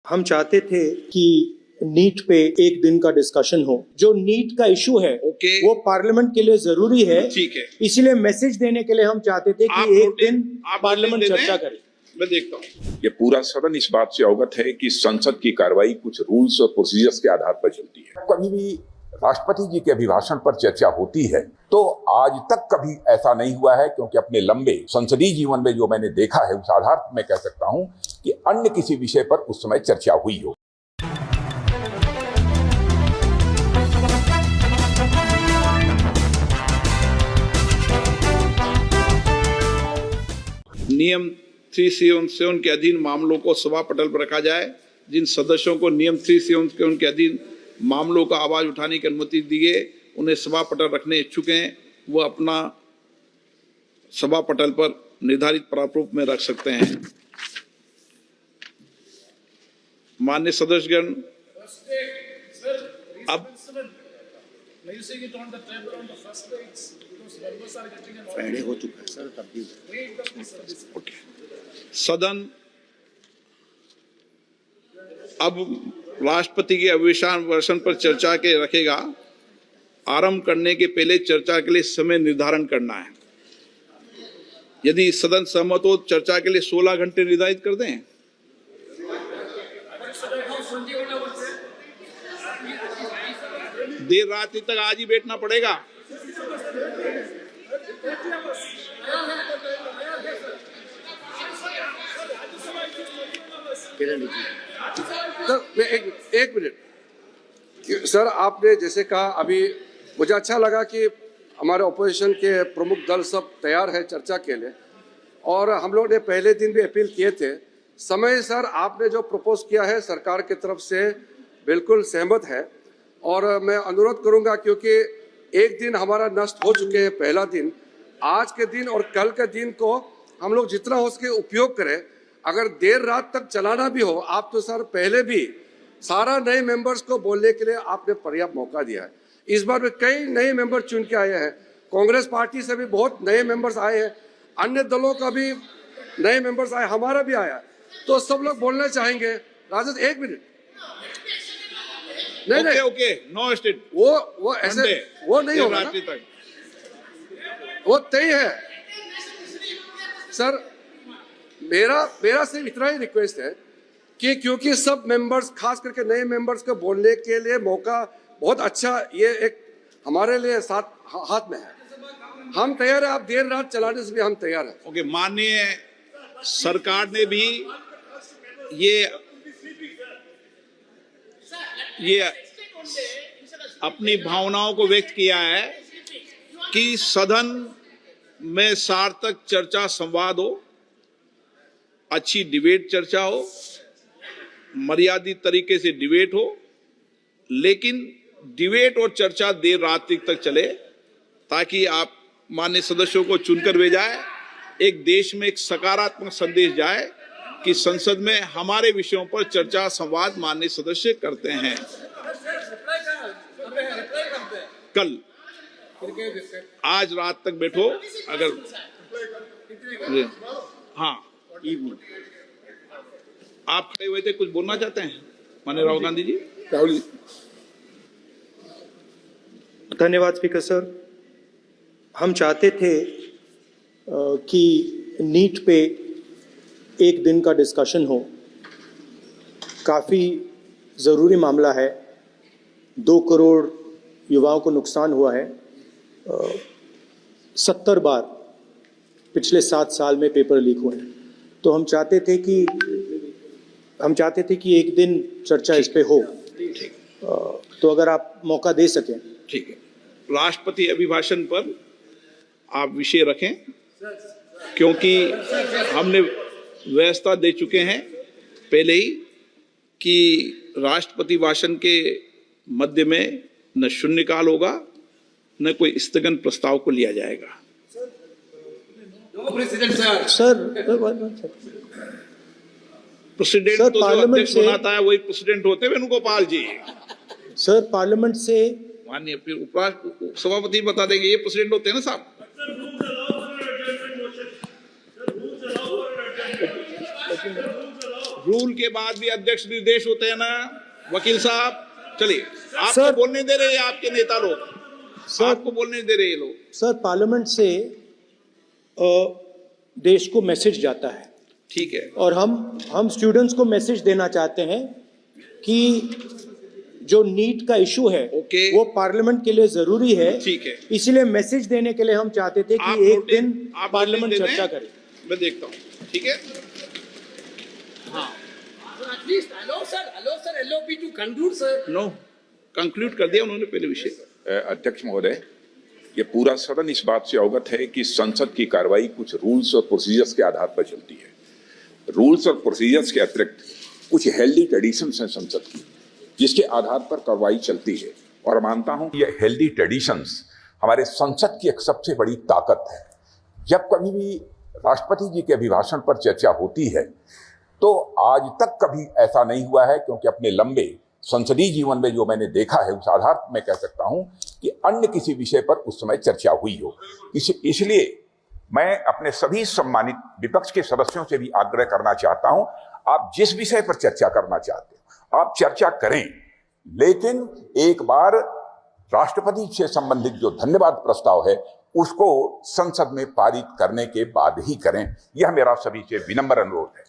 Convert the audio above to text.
हम चाहते थे कि नीट पे एक दिन का डिस्कशन हो। जो नीट का इशू है वो पार्लियामेंट के लिए जरूरी है, ठीक है। इसलिए मैसेज देने के लिए हम चाहते थे कि एक दिन पार्लियामेंट चर्चा करे। मैं देखता हूँ। ये पूरा सदन इस बात से अवगत है कि संसद की कार्रवाई कुछ रूल्स और प्रोसीजर्स के आधार पर चलती है। कभी भी राष्ट्रपति जी के अभिभाषण पर चर्चा होती है तो आज तक कभी ऐसा नहीं हुआ है, क्योंकि अपने लंबे संसदीय जीवन में जो मैंने देखा है उस आधार पर मैं कह सकता हूं कि अन्य किसी विषय पर उस समय चर्चा हुई हो। नियम 377 के अधीन मामलों को सभा पटल पर रखा जाए। जिन सदस्यों को नियम 377 के अधीन मामलों का आवाज उठाने की अनुमति दी गई उन्हें सभा पटल रखने इच्छुक हैं, वो अपना सभा पटल पर निर्धारित प्रारूप में रख सकते हैं। माननीय सदस्यगण, अब फ्राइडे हो चुका है सर, तब भी सदन अब राष्ट्रपति के अभिभाषण पर चर्चा के रखेगा। आरंभ करने के पहले चर्चा के लिए समय निर्धारण करना है। यदि सदन सहमत हो चर्चा के लिए 16 घंटे निर्धारित कर दें। देर रात तक आज ही बैठना पड़ेगा। सर एक मिनट सर, आपने जैसे कहा, अभी मुझे अच्छा लगा कि हमारे ऑपोजिशन के प्रमुख दल सब तैयार है चर्चा के लिए, और हम लोग ने पहले दिन भी अपील किए थे। समय सर आपने जो प्रपोज किया है सरकार की तरफ से बिल्कुल सहमत है, और मैं अनुरोध करूंगा क्योंकि एक दिन हमारा नष्ट हो चुके हैं, पहला दिन। आज के दिन और कल के दिन को हम लोग जितना हो सके उपयोग करें। अगर देर रात तक चलाना भी हो, आप तो सर पहले भी सारा नए मेंबर्स को बोलने के लिए आपने पर्याप्त मौका दिया है। इस बार में कई नए मेंबर चुन के आए हैं, कांग्रेस पार्टी से भी बहुत नए मेंबर्स आए हैं, अन्य दलों का भी नए मेंबर्स आए, हमारा भी आया, तो सब लोग बोलना चाहेंगे। राजद एक मिनट, नहीं ओके, नो स्टेट, वो ऐसे वो नहीं होगा ना, वो तय है सर। मेरा सिर्फ इतना ही रिक्वेस्ट है कि क्योंकि सब मेंबर्स, खास करके नए मेंबर्स को बोलने के लिए मौका बहुत अच्छा, ये एक हमारे लिए साथ हाथ में है। हम तैयार है, आप देर रात चलाने से भी हम तैयार हैं। ओके, माननीय सरकार ने भी ये अपनी भावनाओं को व्यक्त किया है कि सदन में सार्थक चर्चा संवाद हो, अच्छी डिबेट चर्चा हो, मर्यादित तरीके से डिबेट हो, लेकिन डिबेट और चर्चा देर रात तक चले, ताकि आप माननीय सदस्यों को चुनकर भेजाए, एक देश में एक सकारात्मक संदेश जाए कि संसद में हमारे विषयों पर चर्चा संवाद माननीय सदस्य करते हैं। कल आज रात तक बैठो, अगर हाँ आप खड़े हुए थे, कुछ बोलना चाहते हैं माननीय राहुल गांधी जी? राहुल जी, धन्यवाद स्पीकर सर। हम चाहते थे कि नीट पे एक दिन का डिस्कशन हो। काफ़ी ज़रूरी मामला है, 2 करोड़ युवाओं को नुकसान हुआ है। 70 बार पिछले 7 साल में पेपर लीक हुए हैं, तो हम चाहते थे कि एक दिन चर्चा इस पे हो। तो अगर आप मौका दे सकें। ठीक है, राष्ट्रपति अभिभाषण पर आप विषय रखें, क्योंकि हमने व्यवस्था दे चुके हैं पहले ही कि राष्ट्रपति भाषण के मध्य में न शून्यकाल होगा न कोई स्थगन प्रस्ताव को लिया जाएगा। प्रेसिडेंट तो अध्यक्ष बनाता है, वही प्रेसिडेंट होते हैं वेणुगोपाल जी। सर पार्लियामेंट से माननीय फिर सभापति बता देंगे, ये प्रेसिडेंट होते हैं ना साहब। रूल के बाद भी अध्यक्ष निर्देश होते हैं ना वकील साहब। चलिए, आपको सर- बोलने दे रहे हैं आपके नेता लोग, सर- आपको बोलने दे रहे हैं ये लोग। सर, पार्लियामेंट से देश को मैसेज जाता है ठीक है, और हम स्टूडेंट्स को मैसेज देना चाहते हैं कि जो नीट का इशू है ओके। वो पार्लियामेंट के लिए जरूरी है। ठीक है। इसलिए मैसेज देने के लिए हम चाहते थे आप कि एक नोटिस- दिन आप पार्लियामेंट नोटिस दे चर्चा दें, करे। मैं देखता हूँ। ठीक है, At least allow sir LOP to conclude, sir. No conclude कर दिया उन्होंने पहले विषय। अध्यक्ष महोदय, ये पूरा सदन इस बात से अवगत है कि संसद की कार्रवाई कुछ रूल्स और प्रोसीजर्स के आधार पर चलती है। रूल्स और प्रोसीजर्स के अतिरिक्त कुछ हेल्दी ट्रेडिशंस हैं संसद की, जिसके आधार पर कार्रवाई चलती है। और मानता हूं ये हेल्दी ट्रेडिशंस हमारे संसद की एक सबसे बड़ी ताकत है। जब कभी भी राष्ट्रपति जी के अभिभाषण पर चर्चा होती है तो आज तक कभी ऐसा नहीं हुआ है, क्योंकि अपने लंबे संसदीय जीवन में जो मैंने देखा है उस आधार पर मैं कह सकता हूं कि अन्य किसी विषय पर उस समय चर्चा हुई हो। इसलिए मैं अपने सभी सम्मानित विपक्ष के सदस्यों से भी आग्रह करना चाहता हूं, आप जिस विषय पर चर्चा करना चाहते हो आप चर्चा करें, लेकिन एक बार राष्ट्रपति से संबंधित जो धन्यवाद प्रस्ताव है उसको संसद में पारित करने के बाद ही करें। यह मेरा सभी से विनम्र अनुरोध है।